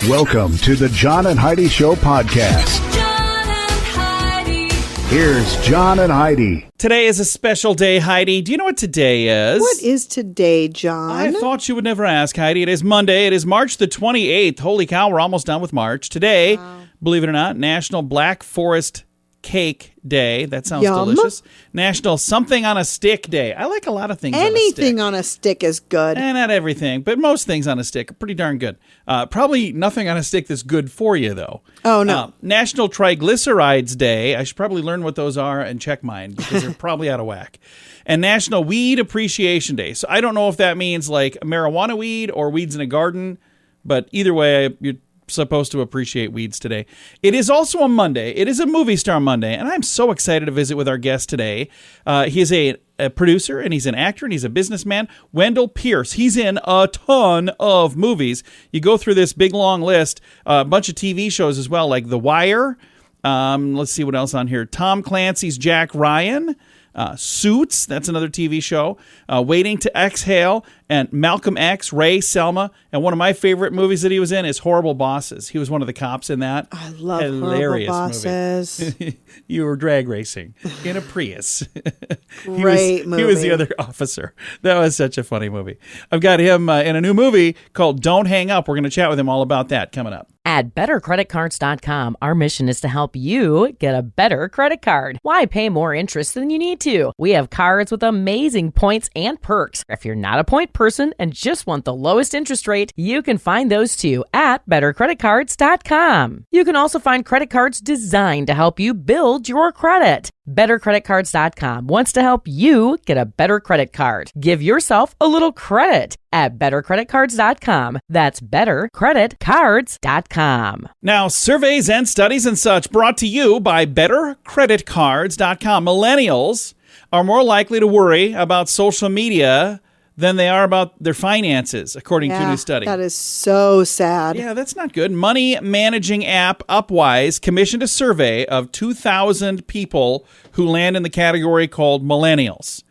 Welcome to the John and Heidi Show podcast. John and Heidi. Here's John and Heidi. Today is a special day, Heidi. Do you know what today is? What is today, John? I thought you would never ask, Heidi. It is Monday. It is March the 28th. Holy cow, we're almost done with March. Today, believe it or not, National Black Forest Cake Day. That sounds delicious. National Something on a Stick Day. I like a lot of things on a stick. Anything on a stick is good. Not everything, but most things on a stick are pretty darn good. Probably nothing on a stick that's good for you, though. Oh, no. National Triglycerides Day. I should probably learn what those are and check mine because they're probably out of whack. And National Weed Appreciation Day. So I don't know if that means like marijuana weed or weeds in a garden, but either way, you're supposed to appreciate weeds today. It is also a Monday. It is a movie star Monday, and I'm so excited to visit with our guest today. He is a producer, and he's an actor, and he's a businessman. Wendell Pierce. He's in a ton of movies. You go through this big, long list, a bunch of TV shows as well, like The Wire. Let's see what else on here. Tom Clancy's Jack Ryan. Suits, that's another TV show. Waiting to Exhale, and Malcolm X, Ray, Selma, and one of my favorite movies that he was in is Horrible Bosses. He was one of the cops in that. I love Hilarious Horrible Bosses. movie. You were drag racing in a Prius. Great movie. He was the other officer. That was such a funny movie. I've got him in a new movie called Don't Hang Up. We're going to chat with him all about that coming up. At BetterCreditCards.com, our mission is to help you get a better credit card. Why pay more interest than you need to? We have cards with amazing points and perks. If you're not a point person and just want the lowest interest rate, you can find those too at BetterCreditCards.com. You can also find credit cards designed to help you build your credit. BetterCreditCards.com wants to help you get a better credit card. Give yourself a little credit at BetterCreditCards.com. That's BetterCreditCards.com. Now, surveys and studies and such brought to you by BetterCreditCards.com. Millennials are more likely to worry about social media than they are about their finances, according to a new study. That is so sad. Yeah, that's not good. Money managing app Upwise commissioned a survey of 2,000 people who land in the category called millennials.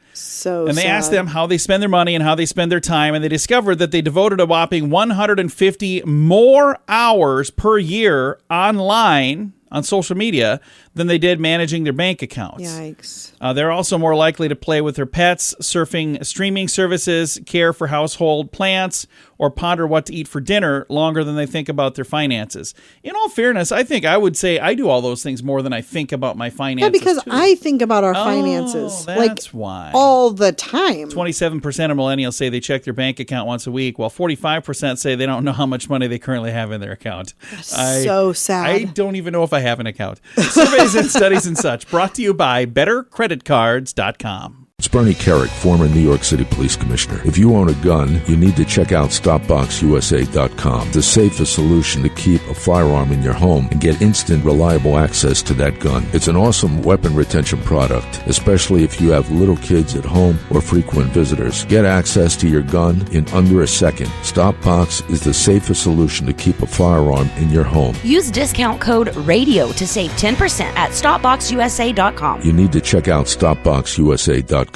And they asked them how they spend their money and how they spend their time, and they discovered that they devoted a whopping 150 more hours per year online on social media than they did managing their bank accounts. Yikes. They're also more likely to play with their pets, surfing streaming services, care for household plants, or ponder what to eat for dinner longer than they think about their finances. In all fairness, I think I would say I do all those things more than I think about my finances. Yeah, because too. I think about our finances That's why. all the time. 27% of millennials say they check their bank account once a week, while 45% say they don't know how much money they currently have in their account. So sad. I don't even know if I have an account. Surveys and studies and such brought to you by BetterCreditCards.com. It's Bernie Carrick, former New York City Police Commissioner. If you own a gun, you need to check out StopBoxUSA.com, the safest solution to keep a firearm in your home and get instant, reliable access to that gun. It's an awesome weapon retention product, especially if you have little kids at home or frequent visitors. Get access to your gun in under a second. StopBox is the safest solution to keep a firearm in your home. Use discount code RADIO to save 10% at StopBoxUSA.com. You need to check out StopBoxUSA.com.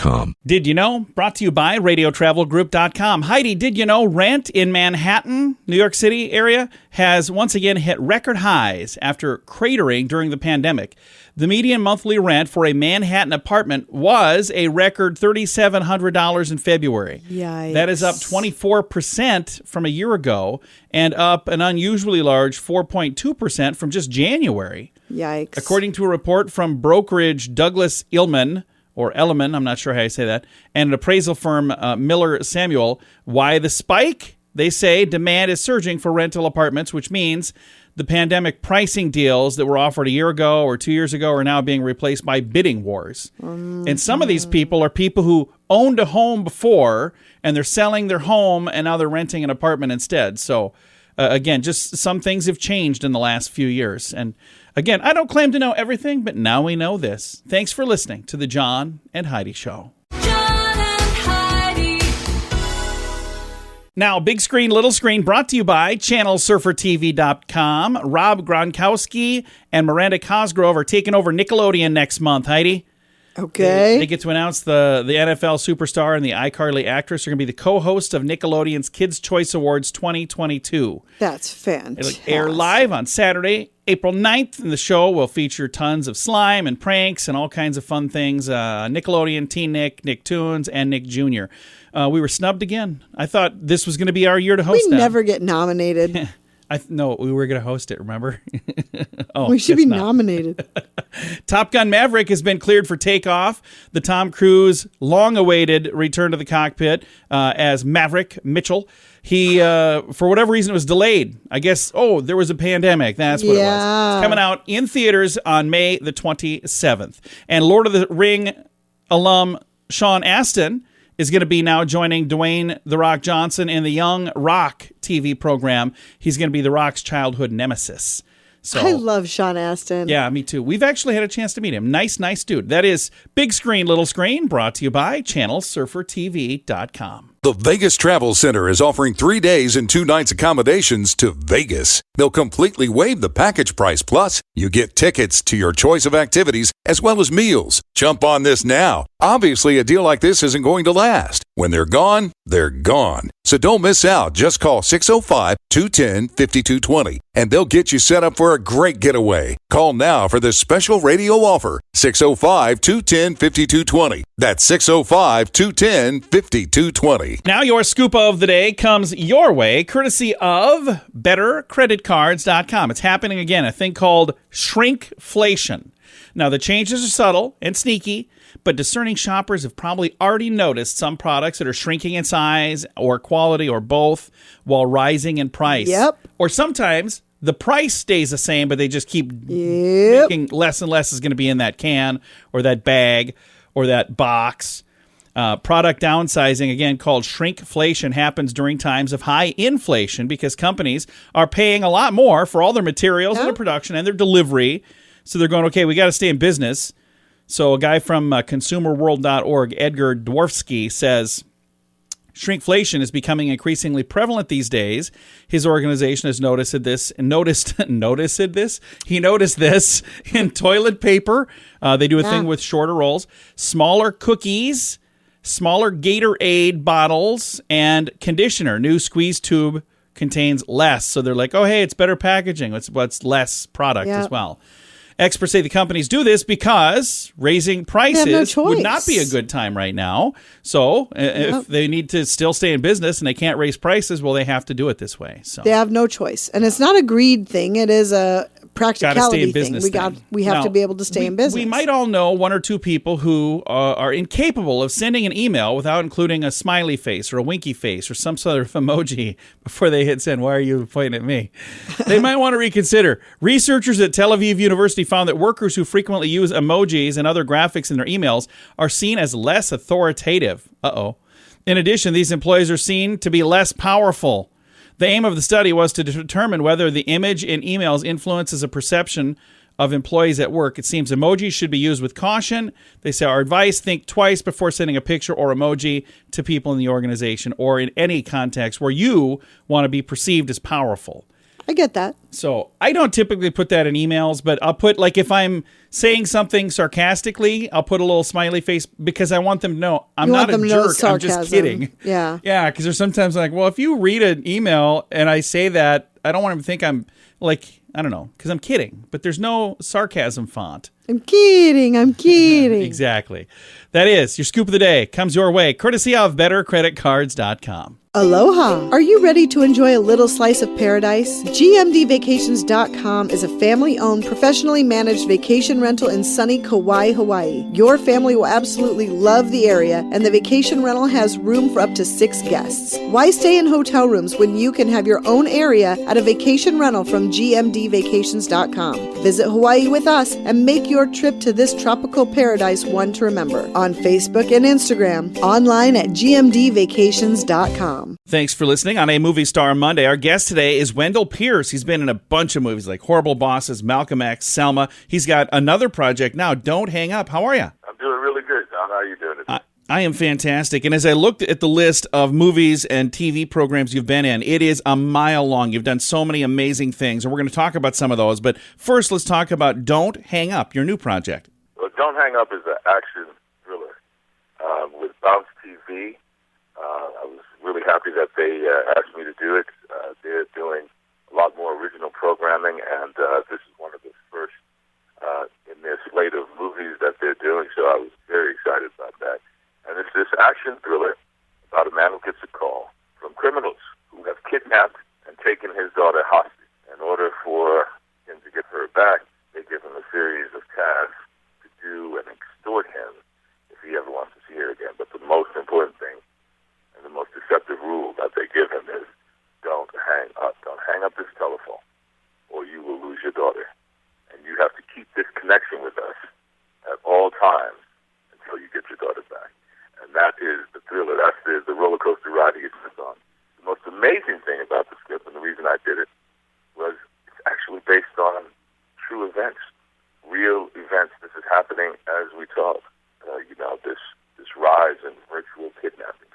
Did you know? Brought to you by RadioTravelGroup.com. Heidi, did you know rent in Manhattan, New York City area, has once again hit record highs after cratering during the pandemic? The median monthly rent for a Manhattan apartment was a record $3,700 in February. Yikes. That is up 24% from a year ago and up an unusually large 4.2% from just January. Yikes. According to a report from brokerage Douglas Elliman, I'm not sure how you say that, and an appraisal firm, Miller Samuel. Why the spike? They say demand is surging for rental apartments, which means the pandemic pricing deals that were offered a year ago or 2 years ago are now being replaced by bidding wars. And some of these people are people who owned a home before, and they're selling their home, and now they're renting an apartment instead. So, again, just some things have changed in the last few years. And again, I don't claim to know everything, but now we know this. Thanks for listening to the John and Heidi Show. John and Heidi. Now, big screen, little screen, brought to you by ChannelSurferTV.com. Rob Gronkowski and Miranda Cosgrove are taking over Nickelodeon next month, Heidi. Okay. They get to announce the NFL superstar and the iCarly actress are going to be the co-hosts of Nickelodeon's Kids' Choice Awards 2022. That's fantastic. It'll air live on Saturday, April 9th, and the show will feature tons of slime and pranks and all kinds of fun things. Nickelodeon, Teen Nick, Nicktoons, and Nick Jr. We were snubbed again. I thought this was going to be our year to host We that. never get nominated. No, we were going to host it, remember? We should be guess not. nominated. Top Gun Maverick has been cleared for takeoff. The Tom Cruise long-awaited return to the cockpit as Maverick Mitchell. He, for whatever reason, it was delayed. I guess, there was a pandemic. That's what it was. It's coming out in theaters on May the 27th. And Lord of the Ring alum Sean Astin is going to be now joining Dwayne "The Rock" Johnson in the Young Rock TV program. He's going to be The Rock's childhood nemesis. So, I love Sean Astin. yeah, me too. We've actually had a chance to meet him. Nice dude. That is Big Screen, Little Screen, brought to you by ChannelSurferTV.com. The Vegas Travel Center is offering 3 days and 2 nights accommodations to Vegas. They'll completely waive the package price. Plus, you get tickets to your choice of activities as well as meals. Jump on this now. Obviously, a deal like this isn't going to last. When they're gone, they're gone. So don't miss out. Just call 605-210-5220 and they'll get you set up for a great getaway. Call now for this special radio offer. 605-210-5220. That's 605-210-5220. Now your scoop of the day comes your way, courtesy of BetterCreditCards.com. It's happening again, a thing called shrinkflation. Now, the changes are subtle and sneaky, but discerning shoppers have probably already noticed some products that are shrinking in size or quality or both while rising in price. Yep. Or sometimes the price stays the same, but they just keep making less and less is going to be in that can or that bag or that box. Product downsizing, again called shrinkflation, happens during times of high inflation because companies are paying a lot more for all their materials and their production and their delivery. So they're going, okay, we got to stay in business. So a guy from consumerworld.org, Edgar Dworfsky, says shrinkflation is becoming increasingly prevalent these days. His organization has noticed this in toilet paper. They do a thing with shorter rolls, smaller cookies, smaller Gatorade bottles, and conditioner. New squeeze tube contains less. So they're like, oh, hey, it's better packaging. It's less product as well. Experts say the companies do this because raising prices would not be a good time right now. So if they need to still stay in business and they can't raise prices, well, they have to do it this way. So they have no choice. And it's not a greed thing. It is a practicality thing. We have to be able to stay in business. We might all know one or two people who are incapable of sending an email without including a smiley face or a winky face or some sort of emoji before they hit send. Why are you pointing at me? They might want to reconsider. Researchers at Tel Aviv University found that workers who frequently use emojis and other graphics in their emails are seen as less authoritative. In addition, these employees are seen to be less powerful. The aim of the study was to determine whether the image in emails influences a perception of employees at work. It seems emojis should be used with caution. They say our advice, think twice before sending a picture or emoji to people in the organization or in any context where you want to be perceived as powerful. I get that. So I don't typically put that in emails, but I'll put, like, if I'm saying something sarcastically, I'll put a little smiley face because I want them to know I'm not a jerk. I'm just kidding. Yeah. Yeah, because there's sometimes like, well, if you read an email and I say that, I don't want them to think I'm like, I don't know, because I'm kidding. But there's no sarcasm font. I'm kidding. Exactly. That is your scoop of the day. Comes your way, courtesy of BetterCreditCards.com. Aloha! Are you ready to enjoy a little slice of paradise? GMDvacations.com is a family-owned, professionally managed vacation rental in sunny Kauai, Hawaii. Your family will absolutely love the area, and the vacation rental has room for up to 6 guests. Why stay in hotel rooms when you can have your own area at a vacation rental from GMDvacations.com? Visit Hawaii with us and make your trip to this tropical paradise one to remember. On Facebook and Instagram, online at GMDvacations.com. Thanks for listening on A Movie Star Monday. Our guest today is Wendell Pierce. He's been in a bunch of movies like Horrible Bosses, Malcolm X, Selma. He's got another project now, Don't Hang Up. How are you? I'm doing really good, John. How are you doing today? I am fantastic. And as I looked at the list of movies and TV programs you've been in, it is a mile long. You've done so many amazing things, and we're going to talk about some of those. But first, let's talk about Don't Hang Up, your new project. Well, Don't Hang Up is an action thriller with Bounce TV. I was really happy that they asked me to do it. They're doing a lot more original programming, and this is one of the first in their slate of movies that they're doing, so I was very excited about that. And it's this action thriller about a man who gets a call from criminals who have kidnapped and taken his daughter hostage. In order for him to get her back, they give him a series of tasks to do and extort him if he ever wants to see her again. But the most important thing and the most deceptive rule that they give him is don't hang up. Don't hang up this telephone or you will lose your daughter. And you have to keep this connection with us at all times until you get your daughter back. And that is the thriller. That's the roller coaster ride he gets on. The most amazing thing about the script, and the reason I did it, was it's actually based on true events, real events. This is happening as we talk. This rise in virtual kidnappings.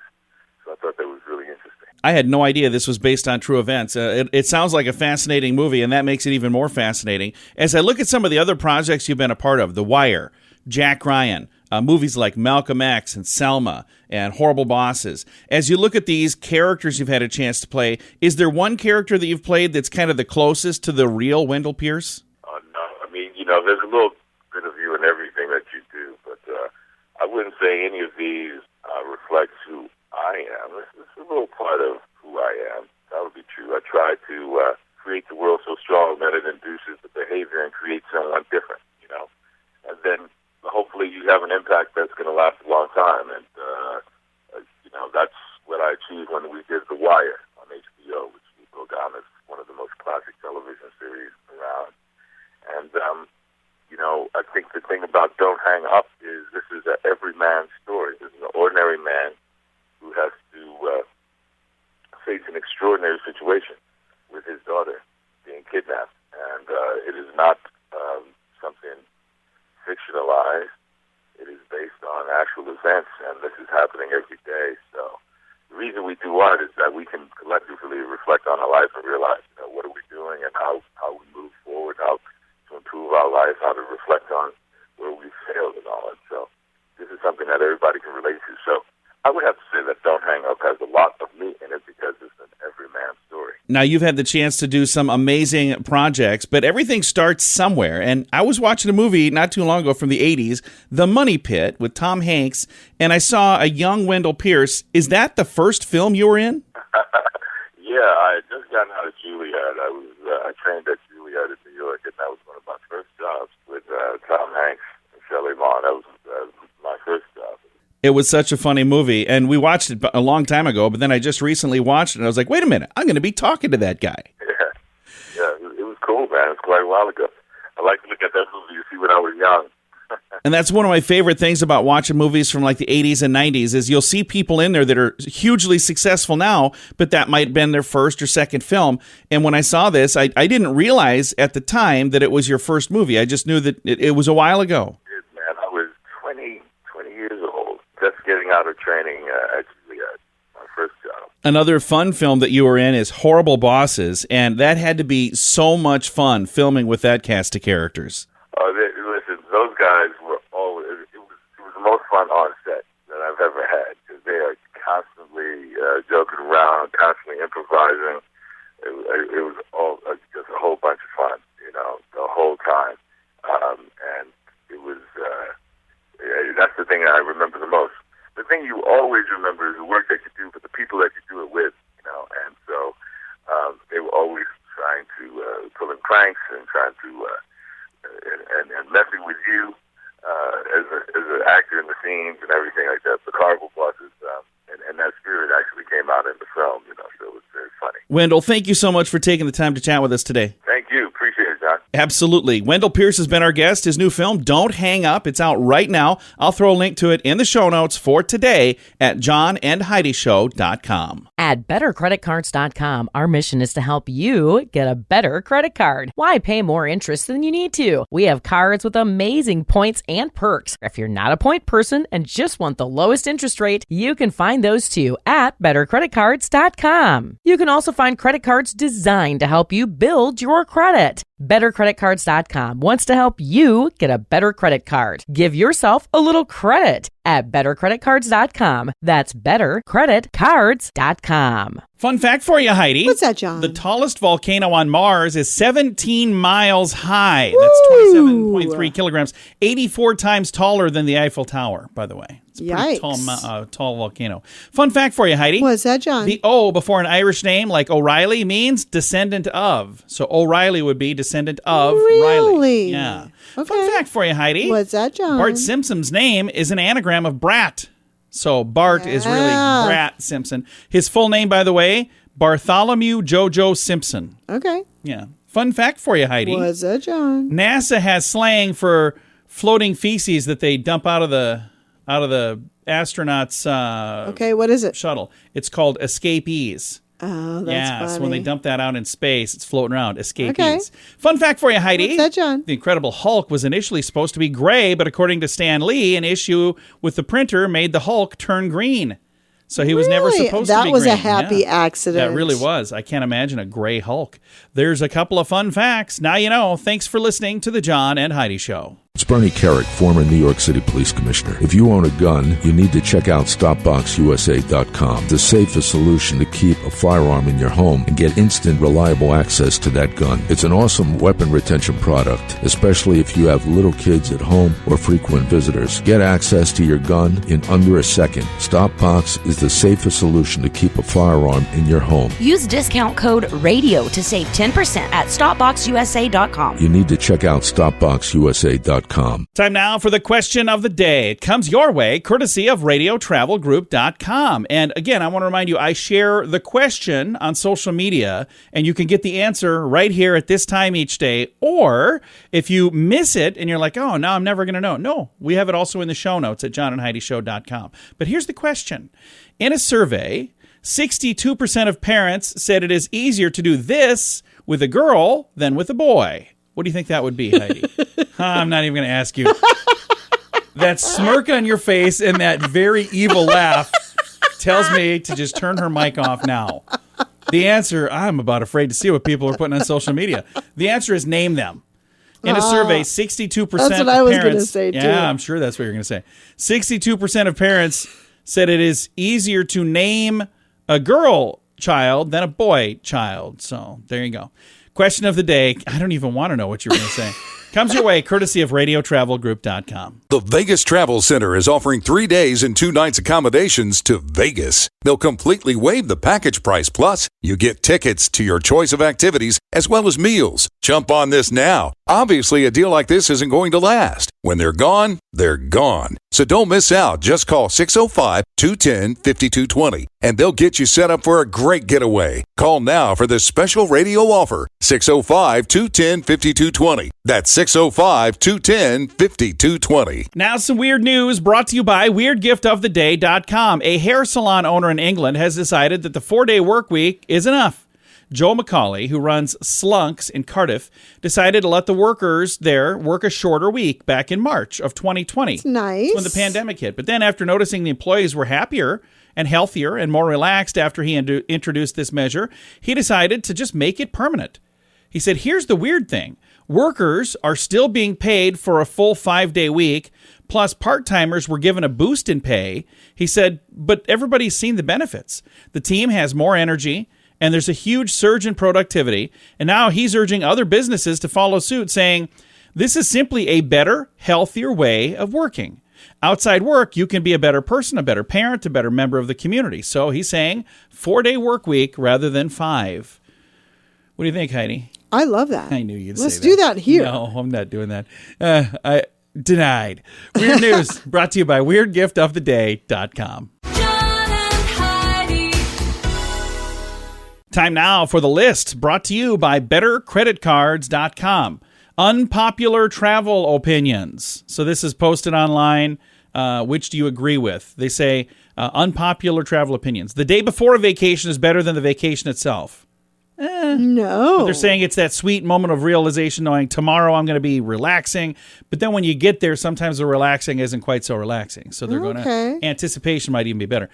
So I thought that was really interesting. I had no idea this was based on true events. It sounds like a fascinating movie, and that makes it even more fascinating. As I look at some of the other projects you've been a part of, The Wire, Jack Ryan, movies like Malcolm X and Selma and Horrible Bosses, as you look at these characters you've had a chance to play, is there one character that you've played that's kind of the closest to the real Wendell Pierce? No. I mean, there's a little bit of you in everything that you do, but I wouldn't say any of these reflects who I am. It's a little part of who I am. That would be true. I try to create the world so strong that it induces the behavior and creates someone different, And then hopefully you have an impact that's going to last a long time. And, that's what I achieved when we did The Wire on HBO, which we go down as one of the most classic television series around. And, I think the thing about Don't Hang Up is this is an everyman story. This is an ordinary man who has to face an extraordinary situation with his daughter being kidnapped. And it is not something fictionalized. It is based on actual events, and this is happening every day. So the reason we do art is that we can collectively reflect on our life and realize, what are we doing and how we move forward, how to improve our life, how to reflect on where we failed and all. And so this is something that everybody can relate to. So I would have to say that Don't Hang Up has a lot of me in it because it's an everyman story. Now, you've had the chance to do some amazing projects, but everything starts somewhere. And I was watching a movie not too long ago from the 80s, The Money Pit, with Tom Hanks, and I saw a young Wendell Pierce. Is that the first film you were in? Yeah, I had just gotten out of Juilliard. I trained at Juilliard in New York, and that was one of my first jobs with Tom Hanks and Shelley Long. That was my first job. It was such a funny movie, and we watched it a long time ago, but then I just recently watched it, and I was like, wait a minute, I'm going to be talking to that guy. Yeah, it was cool, man. It was quite a while ago. I like to look at that movie to see when I was young. And that's one of my favorite things about watching movies from like the 80s and 90s is you'll see people in there that are hugely successful now, but that might have been their first or second film. And when I saw this, I didn't realize at the time that it was your first movie. I just knew that it was a while ago. Man, I was 20 years old, just getting out of training at Juilliard, my first job. Another fun film that you were in is Horrible Bosses, and that had to be so much fun filming with that cast of characters. Listen, those guys were always, it was the most fun on set that I've ever had, because they are constantly joking around, constantly improvising. It was all just a whole bunch of fun, the whole time. And it was, that's the thing I remember the most. The thing you always remember is the work that you do, but the people that you do it with, and so they were always trying to pull in pranks and trying to and messing with you as an actor in the scenes and everything like that. The Horrible Bosses, and that spirit actually came out in the film, so it was very funny. Wendell, thank you so much for taking the time to chat with us today. Thank you. Appreciate it, John. Absolutely. Wendell Pierce has been our guest. His new film, Don't Hang Up. It's out right now. I'll throw a link to it in the show notes for today at johnandheidishow.com. At bettercreditcards.com, our mission is to help you get a better credit card. Why pay more interest than you need to? We have cards with amazing points and perks. If you're not a point person and just want the lowest interest rate, you can find those too at bettercreditcards.com. You can also find credit cards designed to help you build your credit. BetterCreditCards.com wants to help you get a better credit card. Give yourself a little credit at BetterCreditCards.com. That's BetterCreditCards.com. Fun fact for you, Heidi. What's that, John? The tallest volcano on Mars is 17 miles high. That's 27.3 kilograms. 84 times taller than the Eiffel Tower, by the way. It's a pretty tall volcano. Fun fact for you, Heidi. What's that, John? The O before an Irish name like O'Reilly means descendant of. So O'Reilly would be descendant of Really? Riley. Yeah. Okay. Fun fact for you, Heidi. What's that, John? Bart Simpson's name is an anagram of Brat. So Bart is really Brat Simpson. His full name, by the way, Bartholomew Jojo Simpson. Okay. Yeah. Fun fact for you, Heidi. What's that, John? NASA has slang for floating feces that they dump out of the astronauts' Okay, what is it? shuttle. It's called escapees. Oh, that's funny. So when they dump that out in space, it's floating around. Escapees. Okay. Fun fact for you, Heidi. What's that, John? The Incredible Hulk was initially supposed to be gray, but according to Stan Lee, an issue with the printer made the Hulk turn green. So he was never Really? supposed to be That was green. a happy accident. That really was. I can't imagine a gray Hulk. There's a couple of fun facts. Now you know. Thanks for listening to the John and Heidi Show. It's Bernie Carrick, former New York City Police Commissioner. If you own a gun, you need to check out StopBoxUSA.com, the safest solution to keep a firearm in your home and get instant, reliable access to that gun. It's an awesome weapon retention product, especially if you have little kids at home or frequent visitors. Get access to your gun in under a second. StopBox is the safest solution to keep a firearm in your home. Use discount code RADIO to save 10% at StopBoxUSA.com. You need to check out StopBoxUSA.com. Time now for the question of the day. It comes your way courtesy of RadioTravelGroup.com. And again, I want to remind you, I share the question on social media, and you can get the answer right here at this time each day. Or if you miss it and you're like, oh, now I'm never going to know. No, we have it also in the show notes at johnandheidishow.com. But here's the question. In a survey, 62% of parents said it is easier to do this with a girl than with a boy. What do you think that would be, Heidi? I'm not even going to ask you. That smirk on your face and that very evil laugh tells me to just turn her mic off now. The answer, I'm about afraid to see what people are putting on social media. The answer is name them. In a survey, 62% That's what of I was parents... going to say, too. Yeah, I'm sure that's what you're going to say. 62% of parents said it is easier to name a girl child than a boy child. So there you go. Question of the day. I don't even want to know what you're going to say. Comes your way courtesy of RadioTravelGroup.com. The Vegas Travel Center is offering 3 days and 2 nights accommodations to Vegas. They'll completely waive the package price. Plus, you get tickets to your choice of activities as well as meals. Jump on this now. Obviously, a deal like this isn't going to last. When they're gone, they're gone. So don't miss out. Just call 605-210-5220 and they'll get you set up for a great getaway. Call now for this special radio offer. 605-210-5220. That's 605-210-5220. Now some weird news brought to you by WeirdGiftOfTheDay.com. A hair salon owner in England has decided that the 4-day work week is enough. Joe McCauley, who runs Slunks in Cardiff, decided to let the workers there work a shorter week back in March of 2020. That's nice. When the pandemic hit. But then after noticing the employees were happier and healthier and more relaxed after he introduced this measure, he decided to just make it permanent. He said, here's the weird thing. Workers are still being paid for a full 5-day week, plus part-timers were given a boost in pay. He said, but everybody's seen the benefits. The team has more energy, and there's a huge surge in productivity. And now he's urging other businesses to follow suit, saying, this is simply a better, healthier way of working. Outside work, you can be a better person, a better parent, a better member of the community. So he's saying 4-day work week rather than 5. What do you think, Heidi? I love that. I knew you'd Let's say that. do that here. No, I'm not doing that. I denied. Weird news brought to you by WeirdGiftOfTheDay.com. John and Heidi. Time now for the list brought to you by BetterCreditCards.com. Unpopular travel opinions. So this is posted online. Which do you agree with? They say unpopular travel opinions. The day before a vacation is better than the vacation itself. No. But they're saying it's that sweet moment of realization knowing tomorrow I'm going to be relaxing. But then when you get there, sometimes the relaxing isn't quite so relaxing. So they're going to, anticipation might even be better.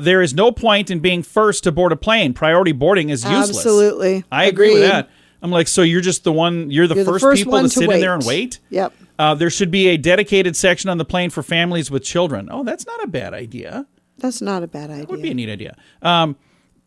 There is no point in being first to board a plane. Priority boarding is useless. Absolutely. I agree with Agreed. that. I'm like, so you're just the one, you're the first people one to to sit in there and wait. wait? Yep. There should be a dedicated section on the plane for families with children. Oh, that's not a bad idea. That's not a bad idea. That would be a neat idea.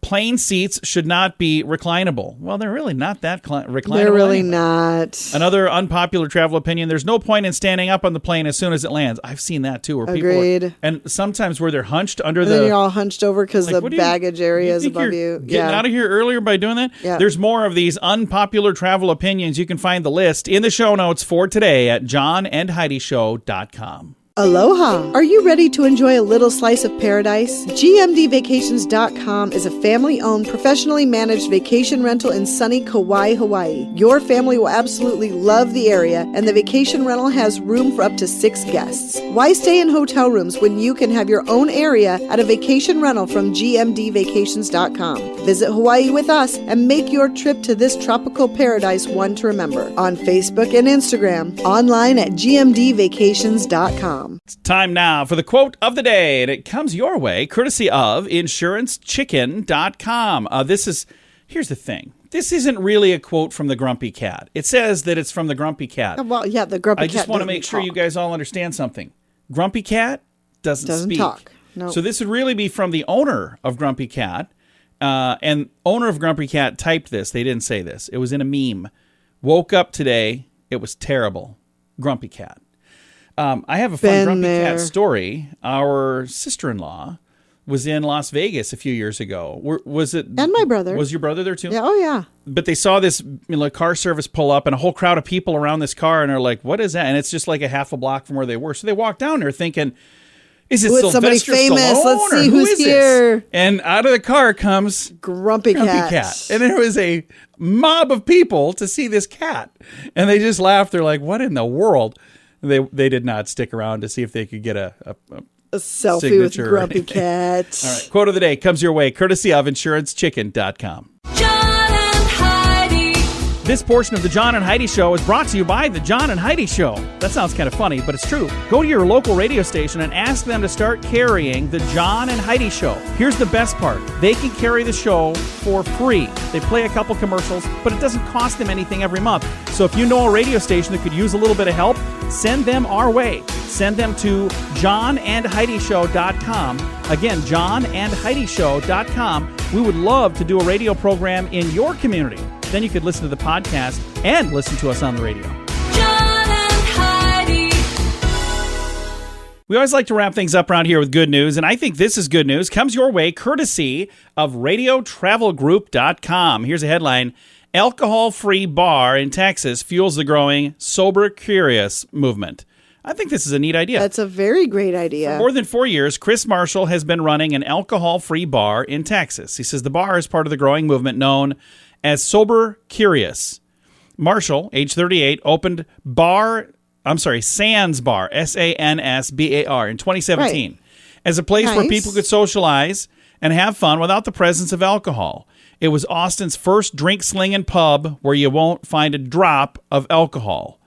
Plane seats should not be reclinable. Well, they're really not that reclinable. They're really anyway. not. Another unpopular travel opinion, there's no point in standing up on the plane as soon as it lands. I've seen that too. Where Agreed. People and sometimes where they're hunched under And then you're all hunched over because the what do baggage area is think above you're you. Getting out of here earlier by doing that? Yeah. There's more of these unpopular travel opinions. You can find the list in the show notes for today at johnandheidishow.com. Aloha! Are you ready to enjoy a little slice of paradise? GMDvacations.com is a family-owned, professionally managed vacation rental in sunny Kauai, Hawaii. Your family will absolutely love the area, and the vacation rental has room for up to 6 guests. Why stay in hotel rooms when you can have your own area at a vacation rental from GMDvacations.com? Visit Hawaii with us and make your trip to this tropical paradise one to remember. On Facebook and Instagram, online at GMDvacations.com. It's time now for the quote of the day, and it comes your way courtesy of InsuranceChicken.com. Here's the thing. This isn't really a quote from the Grumpy Cat. It says that it's from the Grumpy Cat. Well, yeah, the Grumpy Cat I just want to doesn't make sure talk. you guys all understand something. Grumpy Cat doesn't speak. talk. No. So this would really be from the owner of Grumpy Cat. And owner of Grumpy Cat typed this. They didn't say this. It was in a meme. Woke up today. It was terrible. Grumpy Cat. I have a fun Grumpy Cat story. Our sister-in-law was in Las Vegas a few years ago. Was it? And my brother. Was your brother there too? Yeah, oh yeah. But they saw this car service pull up and a whole crowd of people around this car, and they're like, what is that? And it's just like a half a block from where they were. So they walked down there thinking, is it It's somebody Sylvester famous. Stallone, Let's see or who who's is this? here. And out of the car comes Grumpy Cat. And there was a mob of people to see this cat. And they just laughed. They're like, what in the world? They did not stick around to see if they could get a selfie with signature or Grumpy anything. Cat. All right. Quote of the day comes your way courtesy of InsuranceChicken.com. John and Heidi. This portion of the John and Heidi Show is brought to you by the John and Heidi Show. That sounds kind of funny, but it's true. Go to your local radio station and ask them to start carrying the John and Heidi Show. Here's the best part. They can carry the show for free. They play a couple commercials, but it doesn't cost them anything every month. So if you know a radio station that could use a little bit of help, send them our way. Send them to johnandheidishow.com. Again, johnandheidishow.com. We would love to do a radio program in your community. Then you could listen to the podcast and listen to us on the radio. John and Heidi. We always like to wrap things up around here with good news, and I think this is good news. Comes your way courtesy of RadioTravelGroup.com. Here's a headline. Alcohol-free bar in Texas fuels the growing Sober Curious movement. I think this is a neat idea. That's a very great idea. For more than 4 years, Chris Marshall has been running an alcohol-free bar in Texas. He says the bar is part of the growing movement known as Sober Curious. Marshall, age 38, opened Sands Bar, SANSBAR, in 2017 as a place where people could socialize and have fun without the presence of alcohol. It was Austin's first drink-slinging pub where you won't find a drop of alcohol.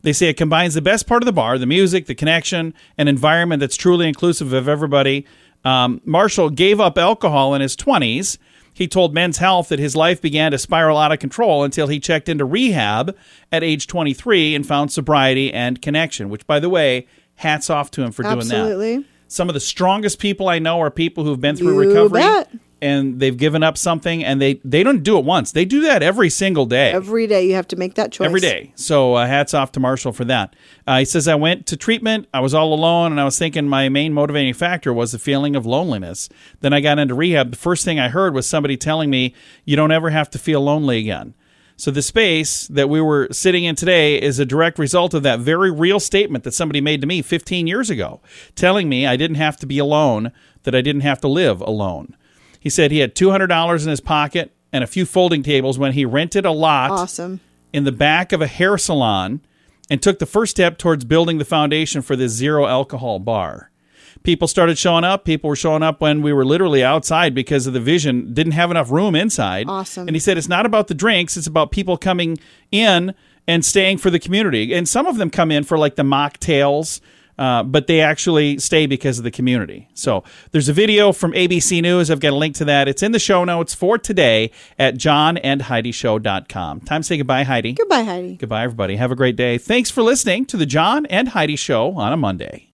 They say it combines the best part of the bar, the music, the connection, an environment that's truly inclusive of everybody. Marshall gave up alcohol in his 20s. He told Men's Health that his life began to spiral out of control until he checked into rehab at age 23 and found sobriety and connection, which, by the way, hats off to him for doing that. Absolutely. Some of the strongest people I know are people who've been through recovery. Bet. And they've given up something, and they don't do it once. They do that every single day. Every day you have to make that choice. Every day. So hats off to Marshall for that. He says, I went to treatment. I was all alone, and I was thinking my main motivating factor was the feeling of loneliness. Then I got into rehab. The first thing I heard was somebody telling me, you don't ever have to feel lonely again. So the space that we were sitting in today is a direct result of that very real statement that somebody made to me 15 years ago, telling me I didn't have to be alone, that I didn't have to live alone. He said he had $200 in his pocket and a few folding tables when he rented a lot in the back of a hair salon and took the first step towards building the foundation for this zero alcohol bar. People started showing up. People were showing up when we were literally outside because of the vision. Didn't have enough room inside. Awesome. And he said it's not about the drinks. It's about people coming in and staying for the community. And some of them come in for like the mocktails. but they actually stay because of the community. So there's a video from ABC News. I've got a link to that. It's in the show notes for today at johnandheidishow.com. Time to say goodbye, Heidi. Goodbye, Heidi. Goodbye, everybody. Have a great day. Thanks for listening to the John and Heidi Show on a Monday.